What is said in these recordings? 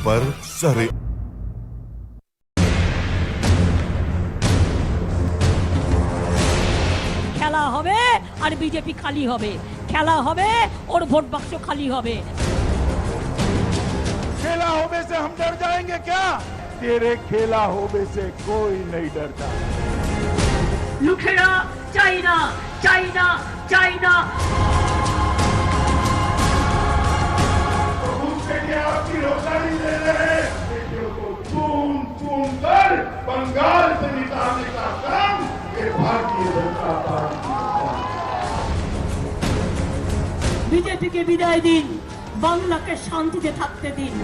पर सरे খেলা হবে আর বিজেপি খালি হবে, খেলা হবে ওর ভোট বাক্স খালি হবে। खेला होने से हम डर जाएंगे क्या? तेरे खेला होने से कोई नहीं डरता। লুকেরা চাই না, চাই না, চাই না। उसके लिए आपकी रोजानी दे रहे हैं, बेटियों को चुन चुन कर बंगाल से निकालने का काम ये भारतीय जनता पार्टी की है। বিজেপিকে বিদায় দিন, বাংলাকে শান্তিতে থাকতে দিন।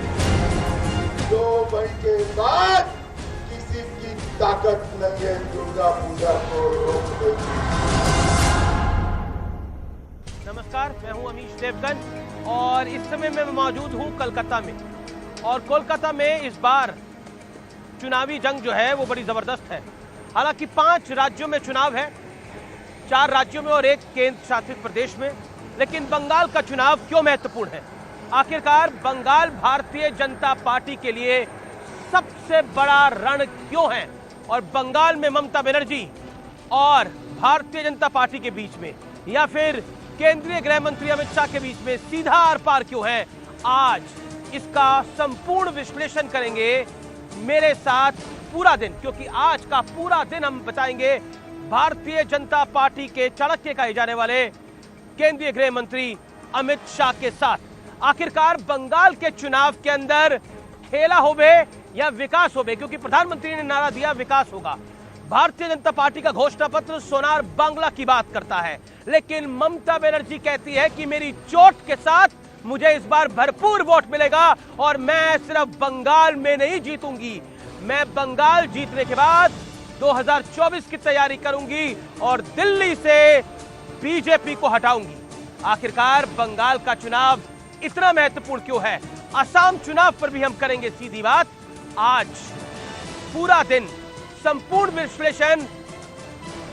2 मई के बाद किसी की ताकत नहीं है दुर्गा पूजा को रोकने की। नमस्कार, मैं हूं अमीश देवगन और इस समय मैं मौजूद हूं कोलकाता में। और कोलकाता में इस बार चुनावी जंग जो है वो बड़ी जबरदस्त है। हालांकि 5 राज्यों में चुनाव है, 4 राज्यों में और 1 केंद्र शासित प्रदेश में। लेकिन बंगाल का चुनाव क्यों महत्वपूर्ण है? आखिरकार बंगाल भारतीय जनता पार्टी के लिए सबसे बड़ा रण क्यों है? और बंगाल में ममता बनर्जी और भारतीय जनता पार्टी के बीच में या फिर केंद्रीय गृह मंत्री अमित शाह के बीच में सीधा आर पार क्यों है? आज इसका संपूर्ण विश्लेषण करेंगे मेरे साथ पूरा दिन, क्योंकि आज का पूरा दिन हम बताएंगे भारतीय जनता पार्टी के चाणक्य कहे जाने वाले केंद्रीय गृह मंत्री अमित शाह के साथ। आखिरकार बंगाल के चुनाव के अंदर खेला होवे या विकास होवे, क्योंकि प्रधानमंत्री ने नारा दिया विकास होगा। भारतीय जनता पार्टी का घोषणा पत्र सोनार बांग्ला की बात करता है, लेकिन ममता बनर्जी कहती है कि मेरी चोट के साथ मुझे इस बार भरपूर वोट मिलेगा और मैं सिर्फ बंगाल में नहीं जीतूंगी, मैं बंगाल जीतने के बाद 2024 की तैयारी करूंगी और दिल्ली से बीजेपी को हटाऊंगी। आखिरकार बंगाल का चुनाव इतना महत्वपूर्ण क्यों है? असम चुनाव पर भी हम करेंगे सीधी बात। आज पूरा दिन संपूर्ण विश्लेषण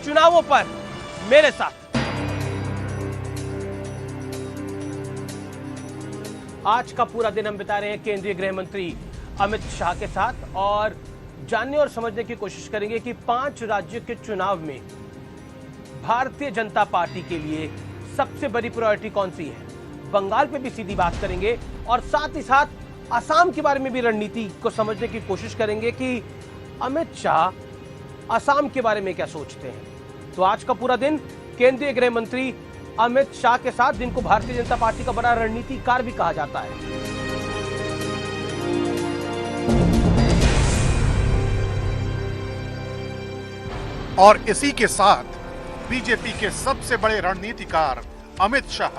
चुनावों पर मेरे साथ। आज का पूरा दिन हम बिता रहे हैं केंद्रीय गृह मंत्री अमित शाह के साथ और जानने और समझने की कोशिश करेंगे कि 5 राज्यों के चुनाव में भारतीय जनता पार्टी के लिए सबसे बड़ी प्रायोरिटी कौन सी है। बंगाल पे भी सीधी बात करेंगे और साथ ही साथ असम के बारे में भी रणनीति को समझने की कोशिश करेंगे कि अमित शाह असम के बारे में क्या सोचते हैं। तो आज का पूरा दिन केंद्रीय गृह मंत्री अमित शाह के साथ, जिनको भारतीय जनता पार्टी का बड़ा रणनीतिकार भी कहा जाता है। और इसी के साथ बीजेपी के सबसे बड़े रणनीतिकार अमित शाह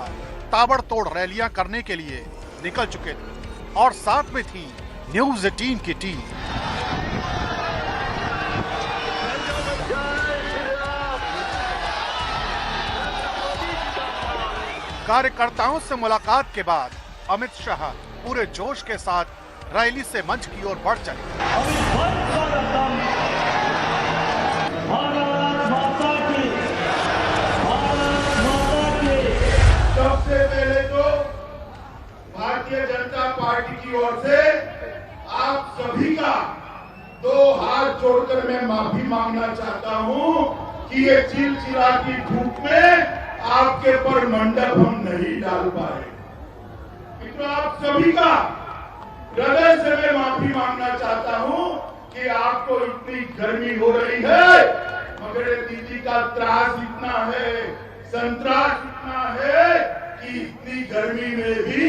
ताबड़तोड़ रैलियां करने के लिए निकल चुके थे और साथ में थी न्यूज 18 की टीम। कार्यकर्ताओं से मुलाकात के बाद अमित शाह पूरे जोश के साथ रैली से मंच की ओर बढ़ चले। सबसे पहले तो भारतीय जनता पार्टी की ओर से आप सभी का 2 हाथ जोड़कर मैं माफी मांगना चाहता हूं कि ये चिलचिला की धूप में आपके पर मंडप हम नहीं डाल पाए। तो आप सभी का हृदय से मैं माफी मांगना चाहता हूं कि आपको इतनी गर्मी हो रही है, मगर दीदी का त्रास इतना है, संतरास इतना है कि इतनी गर्मी में भी,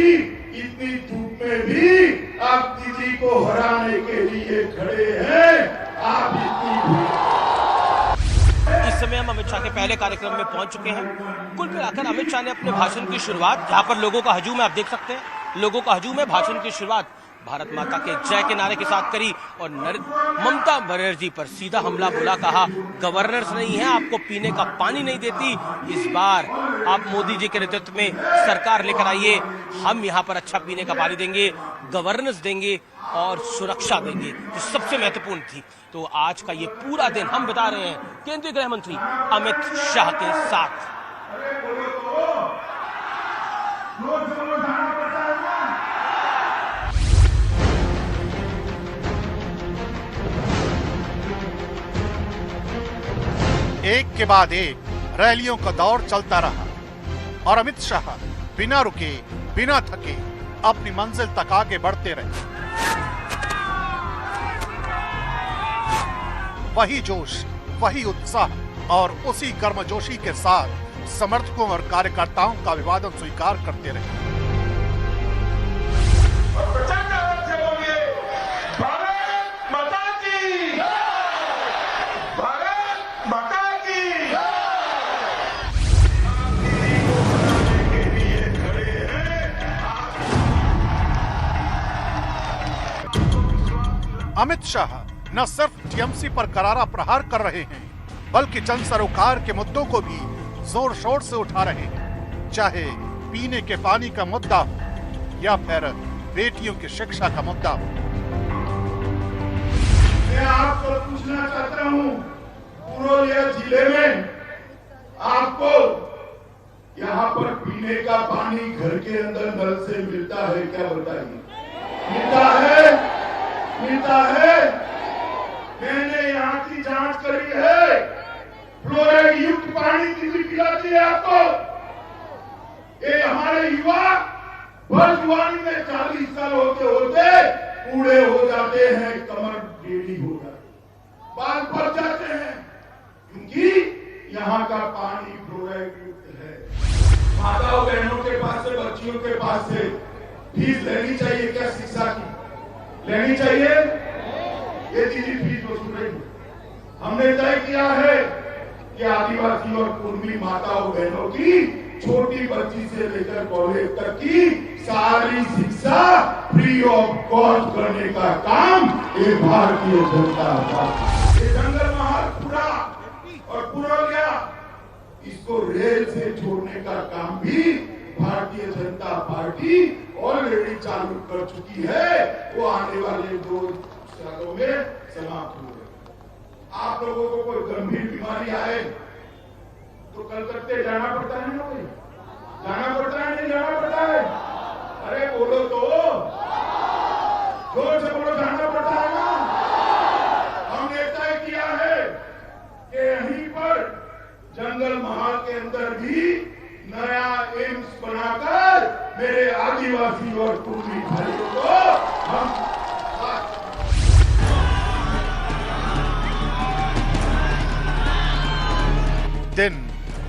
इतनी धूप में भी आप दीदी को हराने के लिए खड़े हैं। आप इतनी इस समय हम अमित शाह के पहले कार्यक्रम में पहुंच चुके हैं। कुल मिलाकर अमित शाह ने अपने भाषण की शुरुआत, जहां पर लोगों का हजूम है, आप देख सकते हैं लोगों का हजूम है, भाषण की शुरुआत भारत माता के जय के नारे के साथ करी और ममता बनर्जी पर सीधा हमला बोला, कहा गवर्नर्स नहीं है, आपको पीने का पानी नहीं देती, इस बार आप मोदी जी के नेतृत्व में सरकार लेकर आइए, हम यहाँ पर अच्छा पीने का पानी देंगे, गवर्नेंस देंगे और सुरक्षा देंगे, जो सबसे महत्वपूर्ण थी। तो आज का ये पूरा दिन हम बता रहे हैं केंद्रीय गृह मंत्री अमित शाह के साथ। एक के बाद एक रैलियों का दौर चलता रहा और अमित शाह बिना रुके, बिना थके अपनी मंजिल तक आगे बढ़ते रहे। वही जोश, वही उत्साह और उसी गर्मजोशी के साथ समर्थकों और कार्यकर्ताओं का अभिवादन स्वीकार करते रहे। अमित शाह न सिर्फ टीएमसी पर करारा प्रहार कर रहे हैं, बल्कि जन सरोकार के मुद्दों को भी जोर शोर से उठा रहे हैं, चाहे पीने के पानी का मुद्दा हो या फिर बेटियों की शिक्षा का मुद्दा हो। मैं आपको पूछना चाहता हूं, पुरुलिया जिले में आपको यहाँ पर पीने का पानी घर के अंदर नल से मिलता है क्या? बताइए। मिलता है? मिलता है? मैंने यहाँ की जांच करी है, फ्लोराइड युक्त पानी किसी पिलाती है आपको? ये हमारे युवा जवानी में 40 साल होते होते बूढ़े हो जाते हैं, कमर टेढ़ी हो जाती, बाल बढ़ जाते हैं, क्योंकि यहाँ का पानी फ्लोराइड युक्त है। माताओं बहनों के पास से, बच्चियों के पास से फीस लेनी चाहिए क्या? शिक्षा की लेनी चाहिए? ये चीज फीस वसूल रही है। हमने तय किया है कि आदिवासी और कुर्मी माताओं बहनों की छोटी बच्ची से लेकर कॉलेज तक की सारी शिक्षा फ्री ऑफ कॉस्ट करने का काम ये भारतीय जनता पार्टी, ये जंगल महल पूरा और पुरुलिया, इसको रेल से जोड़ने का काम भी भारतीय जनता पार्टी ऑलरेडी चालू कर चुकी है। वो आने वाले 2 सालों में समाप्त हो गए। आप लोगों को कोई गंभीर बीमारी आए तो कलकत्ते जाना पड़ता है ना? कोई जाना पड़ता है, नहीं जाना पड़ता है? अरे बोलो तो, जोर से बोलो, जाना पड़ता है ना? हमने तय किया है कि यहीं पर जंगल महल के अंदर भी नया एम्स बनाकर मेरे आदिवासी और कुर्मी भाइयों को हम दिन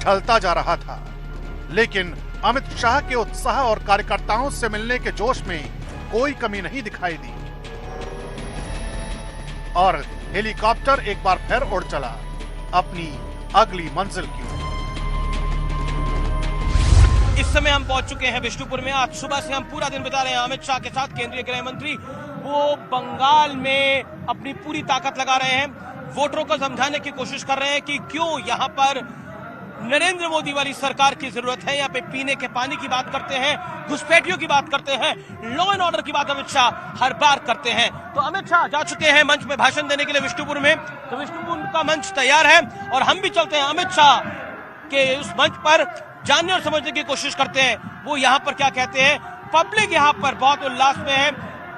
ढलता जा रहा था, लेकिन अमित शाह के उत्साह और कार्यकर्ताओं से मिलने के जोश में कोई कमी नहीं दिखाई दी और हेलीकॉप्टर एक बार फिर उड़ चला अपनी अगली मंजिल की ओर। इस समय हम पहुंच चुके हैं विष्णुपुर में। आज सुबह से हम पूरा दिन बिता रहे हैं अमित शाह के साथ। केंद्रीय गृह मंत्री वो बंगाल में अपनी पूरी ताकत लगा रहे हैं, वोटरों को समझाने की कोशिश कर रहे हैं कि क्यों यहाँ पर नरेंद्र मोदी वाली सरकार की जरूरत है। यहाँ पे पीने के पानी की बात करते हैं, घुसपैठियों की बात करते हैं, लॉ एंड ऑर्डर की बात अमित शाह हर बार करते हैं। तो अमित शाह जा चुके हैं मंच में भाषण देने के लिए विष्णुपुर में। तो विष्णुपुर का मंच तैयार है और हम भी चलते हैं अमित शाह के उस मंच पर, जानने और समझने की कोशिश करते हैं वो यहाँ पर क्या कहते हैं। पब्लिक यहाँ पर बहुत उल्लास में है।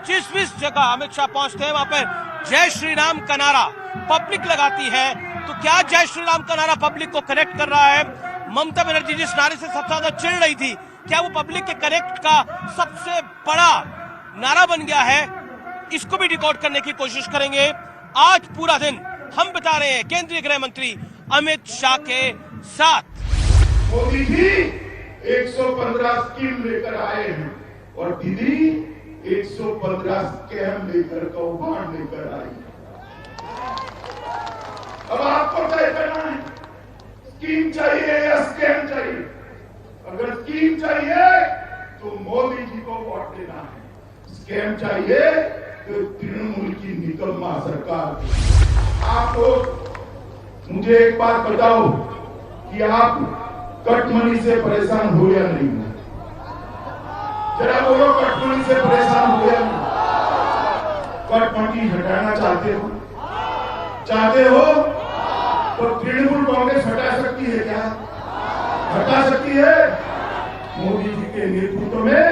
जिस जगह अमित शाह पहुंचते हैं वहां पर जय श्री राम का नारा पब्लिक लगाती है। तो क्या जय श्री राम का नारा पब्लिक को कनेक्ट कर रहा है? ममता बनर्जी जिस नारे से सबसे ज्यादा चिढ़ रही थी, क्या वो पब्लिक के कनेक्ट का सबसे बड़ा नारा बन गया है? इसको भी डिकोड करने की कोशिश करेंगे। आज पूरा दिन हम बिता रहे हैं केंद्रीय गृह मंत्री अमित शाह के साथ। मोदी जी 115 स्कीम लेकर आए हैं और दीदी 115 स्कैम लेकर कौभांड लेकर आई। अब आपको तय करना है, स्कीम चाहिए या स्कैम चाहिए। अगर स्कीम चाहिए तो मोदी जी को वोट देना है, स्कैम चाहिए तो तृणमूल की निकम्मा सरकार। आप लोग मुझे एक बात बताओ कि आप कटमनी से परेशान हो या नहीं हो? जरा बोलो, कटमनी से परेशान हो या नहीं? कटमनी हटाना चाहते हो? चाहते हो तो तृणमूल कांग्रेस हटा सकती है क्या? हटा सकती है। मोदी जी के नेतृत्व में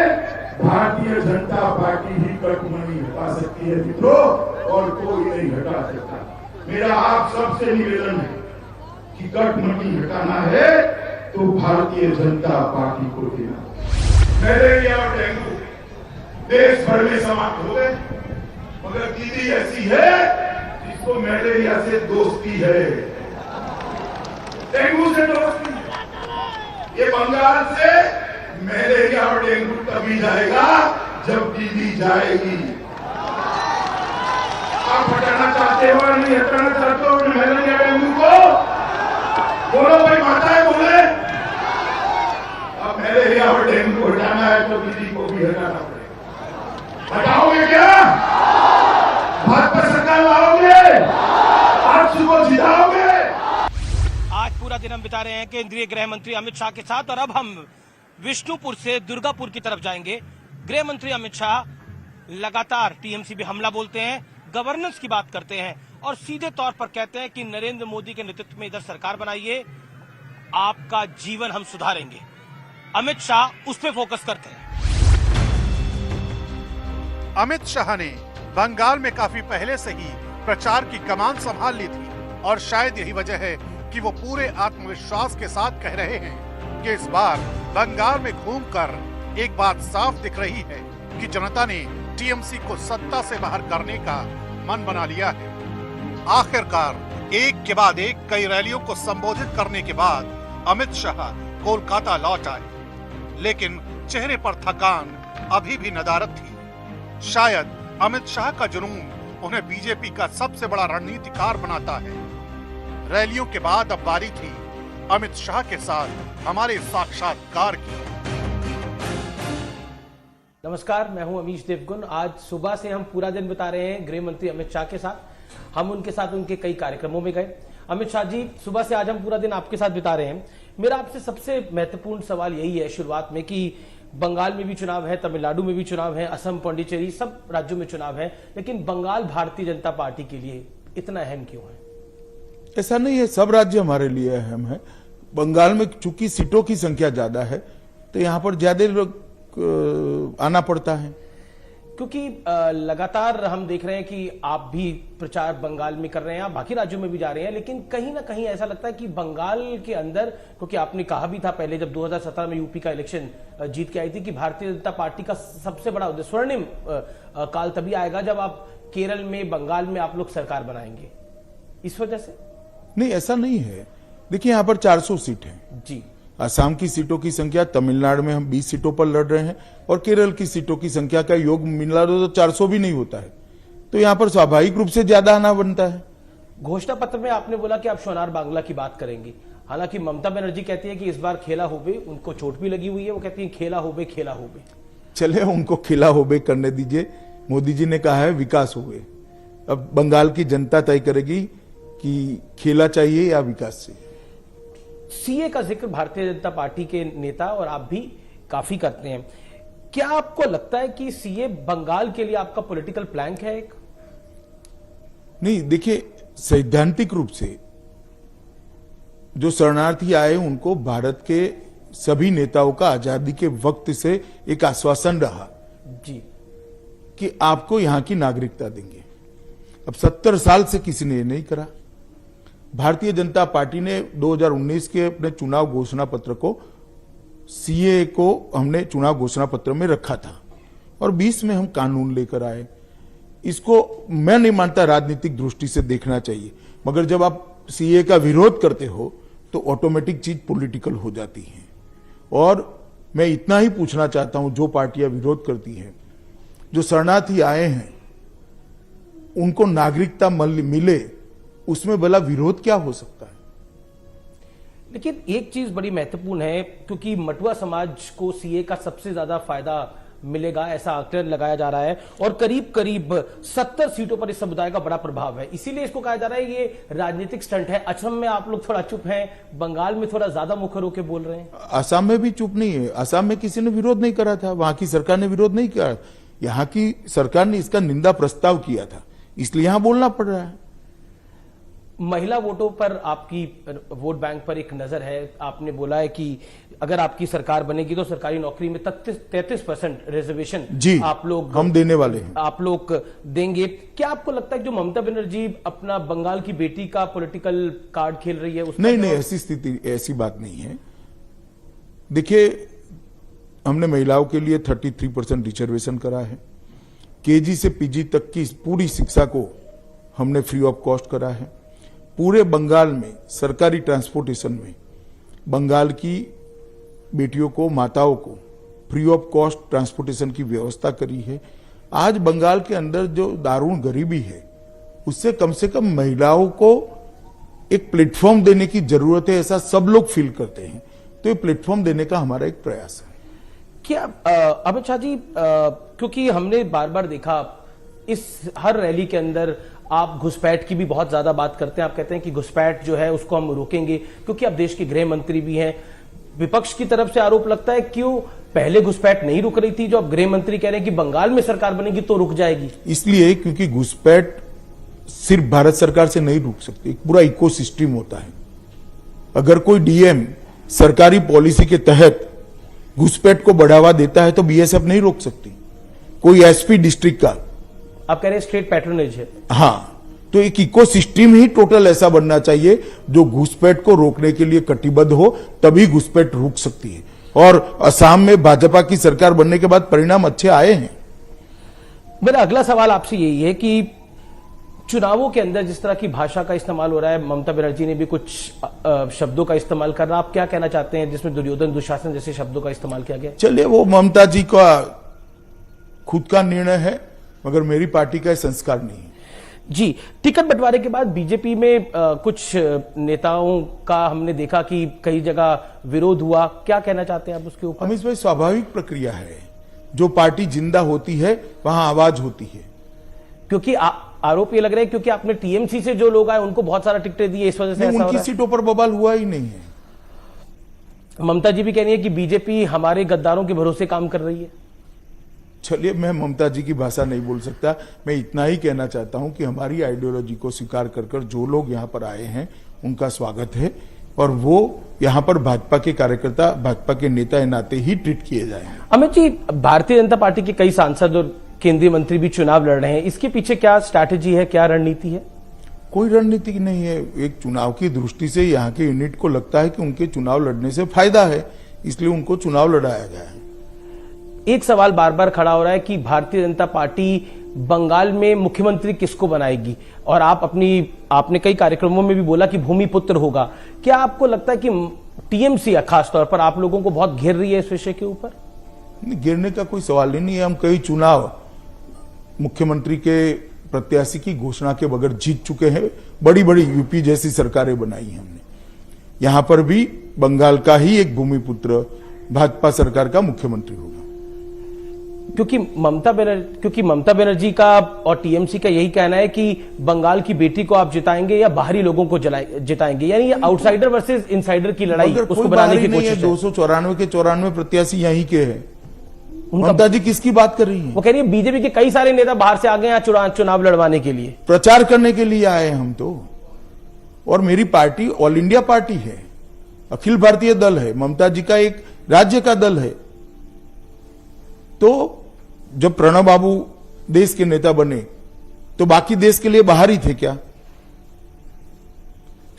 भारतीय जनता पार्टी ही कटमनी हटा सकती है मित्रों, और कोई नहीं हटा सकता। मेरा आप सबसे निवेदन है कि गठबंधन हटाना है तो भारतीय जनता पार्टी को देना। मलेरिया और डेंगू देश भर में समाप्त हो गए, मगर दीदी ऐसी है जिसको मलेरिया से दोस्ती है, डेंगू से दोस्ती है। ये बंगाल से मलेरिया और डेंगू तभी जाएगा जब दीदी जाएगी। आप हटाना चाहते हो या नहीं हटाना चाहते हो मलेरिया डेंगू को? बोलो भाई, माताएं बोले। अब मलेरिया और डेंगू हटाना है तो दीदी को भी हटाना पड़ेगा। हटाओगे क्या? भाजपा सरकार लाओगे? आप सुबह जिताओगे? आज पूरा दिन हम बिता रहे हैं केंद्रीय गृह मंत्री अमित शाह के साथ और अब हम विष्णुपुर से दुर्गापुर की तरफ जाएंगे। गृह मंत्री अमित शाह लगातार टीएमसी पे हमला बोलते हैं, गवर्नेंस की बात करते हैं और सीधे तौर पर कहते हैं कि नरेंद्र मोदी के नेतृत्व में इधर सरकार बनाइए, आपका जीवन हम सुधारेंगे। अमित शाह उस पर फोकस करते हैं। अमित शाह ने बंगाल में काफी पहले से ही प्रचार की कमान संभाल ली थी और शायद यही वजह है कि वो पूरे आत्मविश्वास के साथ कह रहे हैं कि इस बार बंगाल में घूमकर एक बात साफ दिख रही है कि जनता ने टीएमसी को सत्ता से बाहर करने का मन बना लिया है। आखिरकार एक के बाद एक कई रैलियों को संबोधित करने के बाद अमित शाह कोलकाता लौट आए, लेकिन चेहरे पर थकान अभी भी नदारद थी। शायद अमित शाह का जुनून उन्हें बीजेपी का सबसे बड़ा रणनीतिकार बनाता है। रैलियों के बाद अब बारी थी अमित शाह के साथ हमारे साक्षात्कार की। नमस्कार, मैं हूं अमीश देवगुन। आज सुबह से हम पूरा दिन बिता रहे हैं गृह मंत्री अमित शाह के साथ। हम उनके साथ उनके कई कार्यक्रमों में गए। अमित शाह जी, सुबह से आज हम पूरा दिन आपके साथ बिता रहे हैं। मेरा आपसे सबसे महत्वपूर्ण सवाल यही है शुरुआत में कि बंगाल में भी चुनाव है, तमिलनाडु में भी चुनाव है, असम, पौंडीचेरी, सब राज्यों में चुनाव है, लेकिन बंगाल भारतीय जनता पार्टी के लिए इतना अहम क्यों है? ऐसा नहीं है, सब राज्य हमारे लिए अहम है। बंगाल में चूंकि सीटों की संख्या ज्यादा है तो यहाँ पर ज्यादा लोग आना पड़ता है, क्योंकि लगातार हम देख रहे हैं कि आप भी प्रचार बंगाल में कर रहे हैं, आप बाकी राज्यों में भी जा रहे हैं, लेकिन कहीं ना कहीं ऐसा लगता है कि बंगाल के अंदर, क्योंकि आपने कहा भी था पहले जब 2017 में यूपी का इलेक्शन जीत के आई थी कि भारतीय जनता पार्टी का सबसे बड़ा उद्देश्य स्वर्णिम काल तभी आएगा जब आप केरल में, बंगाल में आप लोग सरकार बनाएंगे, इस वजह से? नहीं, ऐसा नहीं है। देखिए, यहाँ पर 400 सीट है जी। असम की सीटों की संख्या, तमिलनाडु में हम 20 सीटों पर लड़ रहे हैं और केरल की सीटों की संख्या का योग मिला दो तो 400 भी नहीं होता है, तो यहाँ पर स्वाभाविक रूप से ज्यादा आना बनता है। घोषणा पत्र में आपने बोला कि आप सोनार बांग्ला की बात करेंगे, हालांकि ममता बनर्जी कहती है कि इस बार खेला होबे, उनको चोट भी लगी हुई है, वो कहती है खेला होबे, खेला होबे। चले, उनको खेला होबे करने दीजिए। मोदी जी ने कहा है विकास होबे, अब बंगाल की जनता तय करेगी कि खेला चाहिए या विकास चाहिए। सीए का जिक्र भारतीय जनता पार्टी के नेता और आप भी काफी करते हैं। क्या आपको लगता है कि सीए बंगाल के लिए आपका पॉलिटिकल प्लैंक है एक? नहीं, देखिए, सैद्धांतिक रूप से जो शरणार्थी आए उनको भारत के सभी नेताओं का आजादी के वक्त से एक आश्वासन रहा जी कि आपको यहां की नागरिकता देंगे। अब 70 साल से किसी ने ये नहीं करा। भारतीय जनता पार्टी ने 2019 के अपने चुनाव घोषणा पत्र को, सीए को हमने चुनाव घोषणा पत्र में रखा था और 20 में हम कानून लेकर आए। इसको मैं नहीं मानता राजनीतिक दृष्टि से देखना चाहिए, मगर जब आप सीए का विरोध करते हो तो ऑटोमेटिक चीज पॉलिटिकल हो जाती है। और मैं इतना ही पूछना चाहता हूं, जो पार्टियां विरोध करती हैं, जो शरणार्थी आए हैं उनको नागरिकता मिले, उसमें भला विरोध क्या हो सकता है? लेकिन एक चीज बड़ी महत्वपूर्ण है, क्योंकि मटुआ समाज को सीए का सबसे ज्यादा फायदा मिलेगा ऐसा आकलन लगाया जा रहा है और करीब करीब 70 सीटों पर इस समुदाय का बड़ा प्रभाव है, इसीलिए इसको कहा जा रहा है ये राजनीतिक स्टंट है। असम में आप लोग थोड़ा चुप हैं, बंगाल में थोड़ा ज्यादा मुखर होकर बोल रहे हैं। असम में भी चुप नहीं है। असम में किसी ने विरोध नहीं करा था, वहां की सरकार ने विरोध नहीं किया, यहाँ की सरकार ने इसका निंदा प्रस्ताव किया था, इसलिए यहां बोलना पड़ रहा है। महिला वोटों पर आपकी वोट बैंक पर एक नजर है। आपने बोला है कि अगर आपकी सरकार बनेगी तो सरकारी नौकरी में 33% रिजर्वेशन जी आप लोग हम देने वाले हैं। आप लोग देंगे। क्या आपको लगता है जो ममता बनर्जी अपना बंगाल की बेटी का पॉलिटिकल कार्ड खेल रही है उसका नहीं, ऐसी स्थिति, ऐसी बात नहीं है। देखिए, हमने महिलाओं के लिए 33% रिजर्वेशन करा है। केजी से पीजी तक की पूरी शिक्षा को हमने फ्री ऑफ कॉस्ट करा है। पूरे बंगाल में सरकारी ट्रांसपोर्टेशन में बंगाल की बेटियों को, माताओं को फ्री ऑफ कॉस्ट ट्रांसपोर्टेशन की व्यवस्था करी है। आज बंगाल के अंदर जो दारुण गरीबी है उससे कम से कम महिलाओं को एक प्लेटफॉर्म देने की जरूरत है, ऐसा सब लोग फील करते हैं। तो ये प्लेटफॉर्म देने का हमारा एक प्रयास है। क्या अमित शाह जी, क्योंकि हमने बार बार देखा इस हर रैली के अंदर आप घुसपैठ की भी बहुत ज्यादा बात करते हैं। आप कहते हैं कि घुसपैठ जो है उसको हम रोकेंगे, क्योंकि आप देश के गृह मंत्री भी हैं। विपक्ष की तरफ से आरोप लगता है क्यों पहले घुसपैठ नहीं रुक रही थी, जो अब गृह मंत्री कह रहे हैं कि बंगाल में सरकार बनेगी तो रुक जाएगी। इसलिए क्योंकि घुसपैठ सिर्फ भारत सरकार से नहीं रुक सकती, एक पूरा इकोसिस्टम होता है। अगर कोई डीएम सरकारी पॉलिसी के तहत घुसपैठ को बढ़ावा देता है तो बीएसएफ नहीं रोक सकती। कोई एसपी डिस्ट्रिक्ट का, आप कह रहे हैं स्टेट पैट्रोनेज है। हाँ, तो एक इकोसिस्टम ही टोटल ऐसा बनना चाहिए जो घुसपैठ को रोकने के लिए कटिबद्ध हो, तभी घुसपैठ रुक सकती है। और असम में भाजपा की सरकार बनने के बाद परिणाम अच्छे आए हैं। मेरा अगला सवाल आपसे यही है कि चुनावों के अंदर जिस तरह की भाषा का इस्तेमाल हो रहा है, ममता बनर्जी ने भी कुछ शब्दों का इस्तेमाल कर रहा, आप क्या कहना चाहते हैं जिसमें दुर्योधन दुशासन जैसे शब्दों का इस्तेमाल किया गया? चलिए, वो ममता जी का खुद का निर्णय है, मगर मेरी पार्टी का संस्कार नहीं है। जी, टिकट बंटवारे के बाद बीजेपी में कुछ नेताओं का हमने देखा कि कई जगह विरोध हुआ। क्या कहना चाहते हैं आप उसके ऊपर? अमित भाई, स्वाभाविक प्रक्रिया है। जो पार्टी जिंदा होती है वहां आवाज होती है। क्योंकि आरोप ये लग रहा है क्योंकि आपने टीएमसी से जो लोग आए उनको बहुत सारा टिकटें दिए, इस वजह से ऐसा हो रहा है। उनकी सीटों पर बवाल हुआ ही नहीं है। ममता जी भी कह रही है कि बीजेपी हमारे गद्दारों के भरोसे काम कर रही है। चलिए, मैं ममता जी की भाषा नहीं बोल सकता। मैं इतना ही कहना चाहता हूं कि हमारी आइडियोलॉजी को स्वीकार कर जो लोग यहां पर आए हैं उनका स्वागत है, और वो यहां पर भाजपा के कार्यकर्ता, भाजपा के नेता के नाते ही ट्रीट किए जाए। अमित जी, भारतीय जनता पार्टी के कई सांसद और केंद्रीय मंत्री भी चुनाव लड़ रहे हैं, इसके पीछे क्या स्ट्रैटेजी है, क्या रणनीति है? कोई रणनीति नहीं है। एक चुनाव की दृष्टि से यहाँ के यूनिट को लगता है कि उनके चुनाव लड़ने से फायदा है, इसलिए उनको चुनाव लड़ाया गया है। एक सवाल बार बार खड़ा हो रहा है कि भारतीय जनता पार्टी बंगाल में मुख्यमंत्री किसको बनाएगी, और आपने कई कार्यक्रमों में भी बोला कि भूमिपुत्र होगा। क्या आपको लगता है कि टीएमसी खासतौर पर आप लोगों को बहुत घेर रही है इस विषय के ऊपर? गिरने का कोई सवाल ही नहीं है। हम कई चुनाव मुख्यमंत्री के प्रत्याशी की घोषणा के बगैर जीत चुके हैं। बड़ी बड़ी यूपी जैसी सरकारें बनाई हैं हमने। यहां पर भी बंगाल का ही एक भूमिपुत्र भाजपा सरकार का मुख्यमंत्री होगा। क्योंकि ममता बनर्जी का और टीएमसी का यही कहना है कि बंगाल की बेटी को आप जिताएंगे या बाहरी लोगों को जिताएंगे, यानी ये आउटसाइडर वर्सेस इनसाइडर की लड़ाई उसको बनाने की कोशिश है। 294 के 94 प्रत्याशी यहीं के हैं। ममता जी किसकी बात कर रही है? वो कह रही है बीजेपी के कई सारे नेता बाहर से आ गए हैं चुनाव लड़वाने के लिए, प्रचार करने के लिए आए हम तो। और मेरी पार्टी ऑल इंडिया पार्टी है, अखिल भारतीय दल है, ममता जी का एक राज्य का दल है। तो जब प्रणब बाबू देश के नेता बने तो बाकी देश के लिए बाहर ही थे क्या?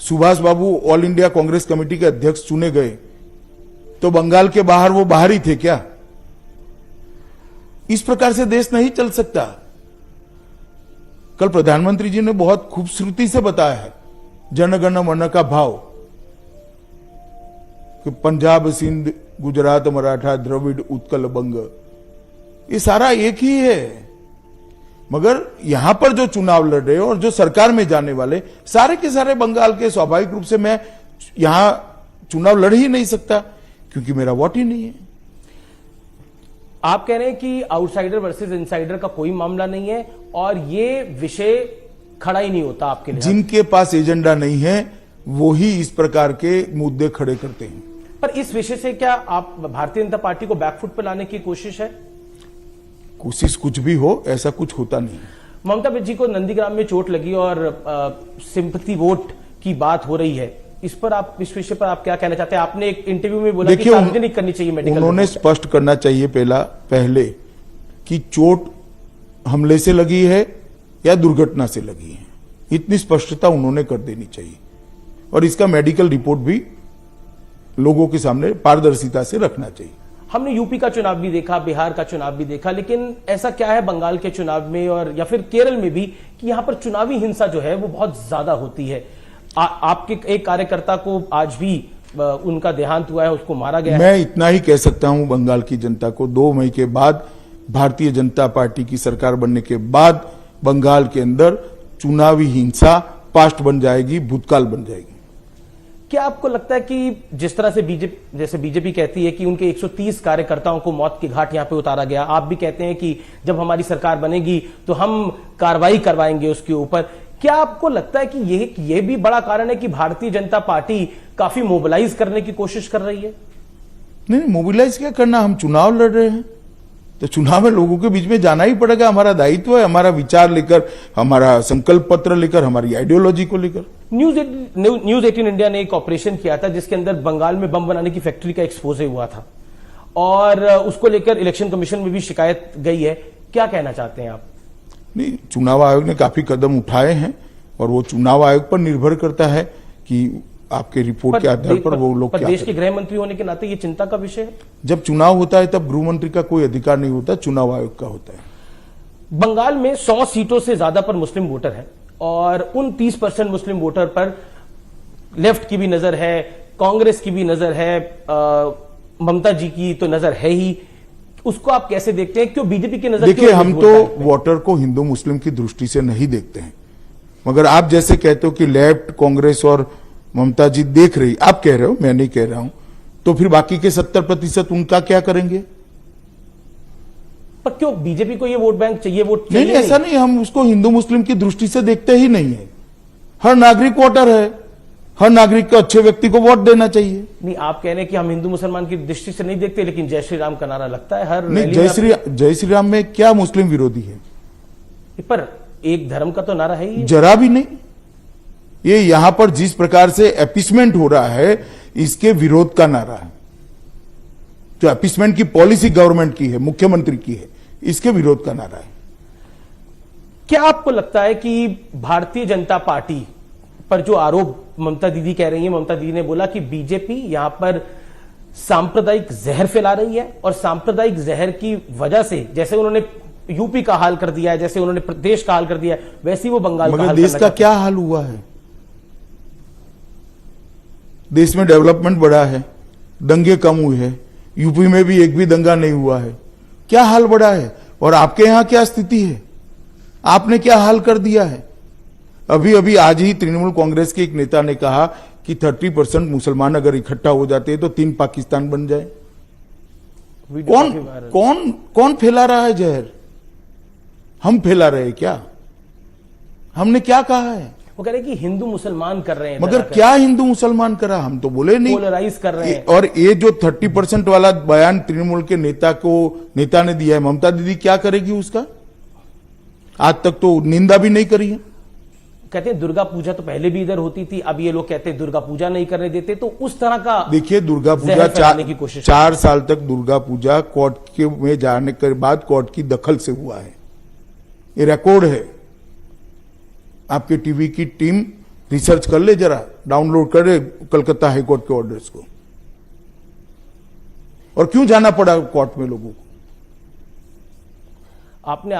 सुभाष बाबू ऑल इंडिया कांग्रेस कमेटी के अध्यक्ष चुने गए तो बंगाल के बाहर वो बाहर ही थे क्या? इस प्रकार से देश नहीं चल सकता। कल प्रधानमंत्री जी ने बहुत खूबसूरती से बताया है जनगण मन का भाव, कि पंजाब, सिंध, गुजरात, मराठा, द्रविड़, उत्कल, बंग, ये सारा एक ही है। मगर यहां पर जो चुनाव लड़ रहे और जो सरकार में जाने वाले सारे के सारे बंगाल के, स्वाभाविक रूप से मैं यहां चुनाव लड़ ही नहीं सकता क्योंकि मेरा वोट ही नहीं है। आप कह रहे हैं कि आउटसाइडर वर्सेस इनसाइडर का कोई मामला नहीं है और ये विषय खड़ा ही नहीं होता आपके लिए? जिनके पास एजेंडा नहीं है वो ही इस प्रकार के मुद्दे खड़े करते हैं। पर इस विषय से क्या आप भारतीय जनता पार्टी को बैकफुट पर लाने की कोशिश है? कोशिश कुछ भी हो, ऐसा कुछ होता नहीं। ममता बनर्जी को नंदीग्राम में चोट लगी और सिंपैथी वोट की बात हो रही है, इस पर आप, इस विषय पर आप क्या कहना चाहते हैं? आपने एक इंटरव्यू में बोला कि सार्वजनिक करनी चाहिए मेडिकल। उन्होंने स्पष्ट करना चाहिए पहले कि चोट हमले से लगी है या दुर्घटना से लगी है, इतनी स्पष्टता उन्होंने कर देनी चाहिए और इसका मेडिकल रिपोर्ट भी लोगों के सामने पारदर्शिता से रखना चाहिए। हमने यूपी का चुनाव भी देखा, बिहार का चुनाव भी देखा, लेकिन ऐसा क्या है बंगाल के चुनाव में और या फिर केरल में भी कि यहां पर चुनावी हिंसा जो है वो बहुत ज्यादा होती है। आपके एक कार्यकर्ता को आज भी उनका देहांत हुआ है, उसको मारा गया है। मैं इतना ही कह सकता हूं बंगाल की जनता को, 2 मई के बाद भारतीय जनता पार्टी की सरकार बनने के बाद बंगाल के अंदर चुनावी हिंसा पास्ट बन जाएगी, भूतकाल बन जाएगी। क्या आपको लगता है कि जिस तरह से बीजेपी कहती है कि उनके 130 कार्यकर्ताओं को मौत के घाट यहां पे उतारा गया, आप भी कहते हैं कि जब हमारी सरकार बनेगी तो हम कार्रवाई करवाएंगे उसके ऊपर, क्या आपको लगता है कि ये भी बड़ा कारण है कि भारतीय जनता पार्टी काफी मोबिलाइज करने की कोशिश कर रही है? नहीं, मोबिलाइज क्या करना, हम चुनाव लड़ रहे हैं तो चुनाव में लोगों के बीच में जाना ही पड़ेगा, हमारा दायित्व है, हमारा विचार लेकर, हमारा संकल्प पत्र लेकर, हमारी आइडियोलॉजी को लेकर। न्यूज 18 इंडिया ने एक ऑपरेशन किया था जिसके अंदर बंगाल में बम बनाने की फैक्ट्री का एक्सपोजे हुआ था और उसको लेकर इलेक्शन कमीशन में भी शिकायत गई है, क्या कहना चाहते हैं आप? नहीं, चुनाव आयोग ने काफी कदम उठाए हैं और वो चुनाव आयोग पर निर्भर करता है कि आपके रिपोर्ट के आधार पर वो लोग क्या देश के गृह मंत्री होने के नाते ये चिंता का विषय है। जब चुनाव होता है तब गृह मंत्री का कोई अधिकार नहीं होता, चुनाव आयोग का होता है। बंगाल में 100 सीटों से ज्यादा पर मुस्लिम वोटर हैं और उन 30% मुस्लिम वोटर पर लेफ्ट की भी नजर है, कांग्रेस की भी नजर है, ममता जी की तो नजर है ही, उसको आप कैसे देखते हैं? क्यों बीजेपी की नजर? देखिए, हम तो वोटर को हिंदू मुस्लिम की दृष्टि से नहीं देखते हैं, मगर आप जैसे कहते हो कि लेफ्ट, कांग्रेस और ममता जी देख रही, आप कह रहे हो, मैं नहीं कह रहा हूं, तो फिर बाकी के 70% उनका क्या करेंगे? पर क्यों बीजेपी को ये वोट बैंक चाहिए? वोट नहीं, ऐसा नहीं, हम उसको हिंदू मुस्लिम की दृष्टि से देखते ही नहीं है। हर नागरिक वोटर है, हर नागरिक को अच्छे व्यक्ति को वोट देना चाहिए। नहीं, आप कह रहे हैं कि हम हिंदू मुसलमान की दृष्टि से नहीं देखते, लेकिन जय श्री राम का नारा लगता है हर नहीं। जय श्री राम में क्या मुस्लिम विरोधी है? पर एक धर्म का तो नारा है ही, जरा भी नहीं। ये यहां पर जिस प्रकार से एपिसमेंट हो रहा है, इसके विरोध का नारा है। जो एपिसमेंट की पॉलिसी गवर्नमेंट की है, मुख्यमंत्री की है, इसके विरोध का नारा है। क्या आपको लगता है कि भारतीय जनता पार्टी पर जो आरोप ममता दीदी कह रही है, ममता दीदी ने बोला कि बीजेपी यहां पर सांप्रदायिक जहर फैला रही है और सांप्रदायिक जहर की वजह से, जैसे उन्होंने यूपी का हाल कर दिया है, जैसे उन्होंने प्रदेश का हाल कर दिया है, वैसे ही वो बंगाल का हाल देश का क्या हाल हुआ है? देश में डेवलपमेंट बढ़ा है, दंगे कम हुए हैं, यूपी में भी एक भी दंगा नहीं हुआ है, क्या हाल बढ़ा है? और आपके यहां क्या स्थिति है? आपने क्या हाल कर दिया है? अभी अभी आज ही तृणमूल कांग्रेस के एक नेता ने कहा कि 30% मुसलमान अगर इकट्ठा हो जाते हैं तो 3 पाकिस्तान बन जाए। कौन फैला रहा है जहर? हम फैला रहे हैं क्या? हमने क्या कहा है? वो कह रहे हैं कि हिंदू मुसलमान कर रहे हैं, मगर क्या हिंदू मुसलमान करा? हम तो बोले नहीं, पोलराइज कर रहे हैं। और ये जो 30% वाला बयान तृणमूल के नेता ने दिया है, ममता दीदी क्या करेगी उसका? आज तक तो निंदा भी नहीं करी है। कहते हैं दुर्गा पूजा तो पहले भी इधर होती थी, अब ये लोग कहते हैं दुर्गा पूजा नहीं करने देते, तो उस तरह का देखिए, दुर्गा पूजा 4 साल तक दुर्गा पूजा कोर्ट के में जाने के बाद कोर्ट की दखल से हुआ है, ये रिकॉर्ड है। आपके टीवी की टीम रिसर्च कर ले, जरा डाउनलोड करे कलकत्ता हाईकोर्ट के ऑर्डर्स को। और क्यों जाना पड़ा कोर्ट में लोगों को? आपने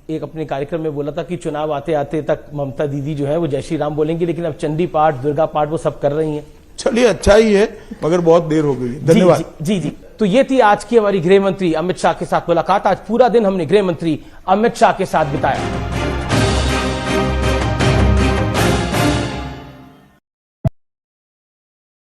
एक अपने कार्यक्रम में बोला था कि चुनाव आते आते तक ममता दीदी जो है वो जय श्री राम बोलेंगी, लेकिन अब चंडी पाठ, दुर्गा पाठ वो सब कर रही हैं। चलिए, अच्छा ही है, मगर बहुत देर हो गई। धन्यवाद। जी। तो ये थी आज की हमारी गृह मंत्री अमित शाह के साथ मुलाकात। आज पूरा दिन हमने गृह मंत्री अमित शाह के साथ बिताया।